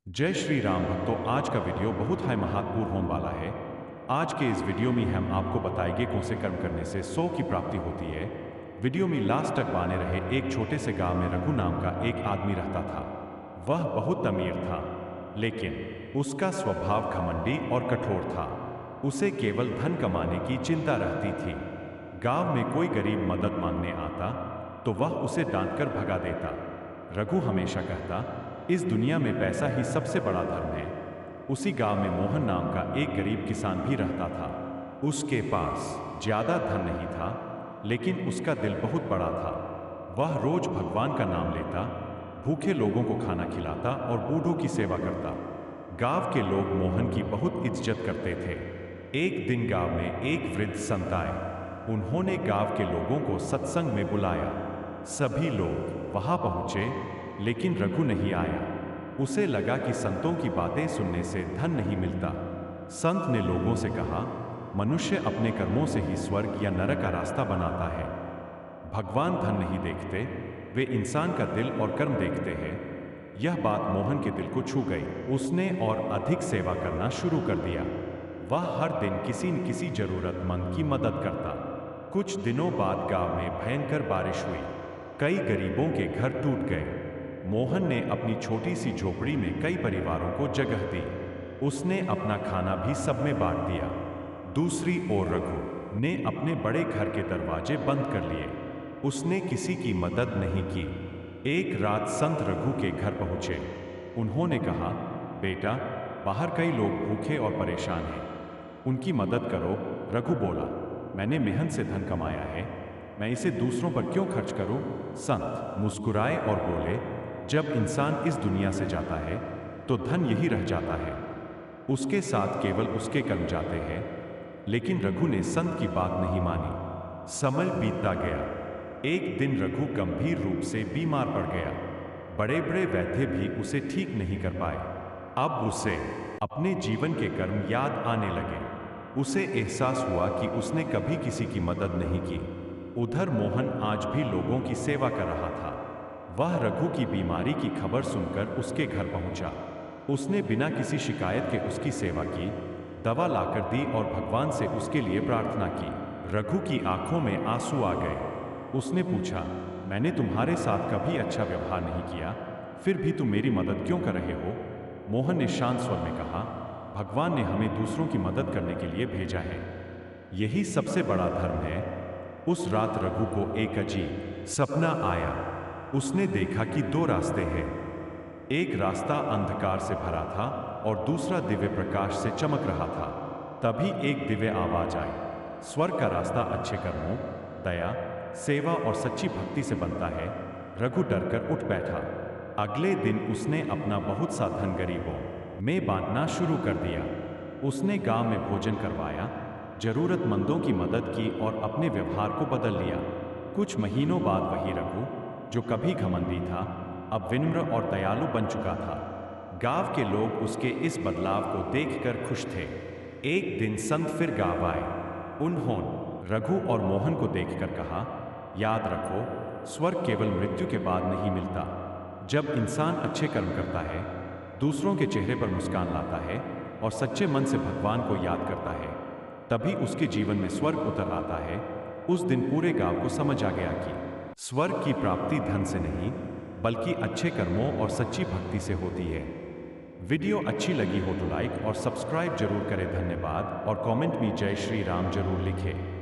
जय श्री राम भक्तों। आज का वीडियो बहुत ही महत्वपूर्ण होने वाला है। आज के इस वीडियो में हम आपको बताएंगे कौन से कर्म करने से 100 की प्राप्ति होती है। वीडियो में लास्ट तक बने रहे। एक छोटे से गांव में रघु नाम का एक आदमी रहता था। वह बहुत अमीर था, लेकिन उसका स्वभाव घमंडी और कठोर था। उसे केवल धन कमाने की चिंता रहती थी। गांव में कोई गरीब मदद मांगने आता तो वह उसे डांटकर भगा देता। रघु हमेशा कहता, इस दुनिया में पैसा ही सबसे बड़ा धर्म है। उसी गांव में मोहन नाम का एक गरीब किसान भी रहता था। उसके पास ज्यादा धन नहीं था, लेकिन उसका दिल बहुत बड़ा था। वह रोज भगवान का नाम लेता, भूखे लोगों को खाना खिलाता और बूढ़ों की सेवा करता। गांव के लोग मोहन की बहुत इज्जत करते थे। एक दिन गांव में एक वृद्ध संत आए। उन्होंने गांव के लोगों को सत्संग में बुलाया। सभी लोग वहां पहुंचे, लेकिन रघु नहीं आया। उसे लगा कि संतों की बातें सुनने से धन नहीं मिलता। संत ने लोगों से कहा, मनुष्य अपने कर्मों से ही स्वर्ग या नरक का रास्ता बनाता है। भगवान धन नहीं देखते, वे इंसान का दिल और कर्म देखते हैं। यह बात मोहन के दिल को छू गई। उसने और अधिक सेवा करना शुरू कर दिया। वह हर दिन किसी न किसी जरूरतमंद की मदद करता। कुछ दिनों बाद गांव में भयंकर बारिश हुई। कई गरीबों के घर टूट गए। मोहन ने अपनी छोटी सी झोपड़ी में कई परिवारों को जगह दी। उसने अपना खाना भी सब में बांट दिया। दूसरी ओर रघु ने अपने बड़े घर के दरवाजे बंद कर लिए। उसने किसी की मदद नहीं की। एक रात संत रघु के घर पहुंचे। उन्होंने कहा, बेटा, बाहर कई लोग भूखे और परेशान हैं, उनकी मदद करो। रघु बोला, मैंने मेहनत से धन कमाया है, मैं इसे दूसरों पर क्यों खर्च करूं? संत मुस्कुराए और बोले, जब इंसान इस दुनिया से जाता है तो धन यही रह जाता है, उसके साथ केवल उसके कर्म जाते हैं। लेकिन रघु ने संत की बात नहीं मानी। समय बीतता गया। एक दिन रघु गंभीर रूप से बीमार पड़ गया। बड़े बड़े वैद्य भी उसे ठीक नहीं कर पाए। अब उसे अपने जीवन के कर्म याद आने लगे। उसे एहसास हुआ कि उसने कभी किसी की मदद नहीं की। उधर मोहन आज भी लोगों की सेवा कर रहा था। वह रघु की बीमारी की खबर सुनकर उसके घर पहुंचा। उसने बिना किसी शिकायत के उसकी सेवा की, दवा लाकर दी और भगवान से उसके लिए प्रार्थना की। रघु की आंखों में आंसू आ गए। उसने पूछा, मैंने तुम्हारे साथ कभी अच्छा व्यवहार नहीं किया, फिर भी तुम मेरी मदद क्यों कर रहे हो? मोहन ने शांत स्वर में कहा, भगवान ने हमें दूसरों की मदद करने के लिए भेजा है, यही सबसे बड़ा धर्म है। उस रात रघु को एक अजीब सपना आया। उसने देखा कि दो रास्ते हैं। एक रास्ता अंधकार से भरा था और दूसरा दिव्य प्रकाश से चमक रहा था। तभी एक दिव्य आवाज आई, स्वर्ग का रास्ता अच्छे कर्मों, दया, सेवा और सच्ची भक्ति से बनता है। रघु डरकर उठ बैठा। अगले दिन उसने अपना बहुत सा धन गरीबों में बांटना शुरू कर दिया। उसने गांव में भोजन करवाया, जरूरतमंदों की मदद की और अपने व्यवहार को बदल लिया। कुछ महीनों बाद वही रघु, जो कभी घमंडी था, अब विनम्र और दयालु बन चुका था। गांव के लोग उसके इस बदलाव को देखकर खुश थे। एक दिन संत फिर गांव आए। उन्होंने रघु और मोहन को देखकर कहा, याद रखो, स्वर्ग केवल मृत्यु के बाद नहीं मिलता। जब इंसान अच्छे कर्म करता है, दूसरों के चेहरे पर मुस्कान लाता है और सच्चे मन से भगवान को याद करता है, तभी उसके जीवन में स्वर्ग उतर आता है। उस दिन पूरे गांव को समझ आ गया कि स्वर्ग की प्राप्ति धन से नहीं, बल्कि अच्छे कर्मों और सच्ची भक्ति से होती है। वीडियो अच्छी लगी हो तो लाइक और सब्सक्राइब जरूर करें। धन्यवाद। और कमेंट में जय श्री राम जरूर लिखें।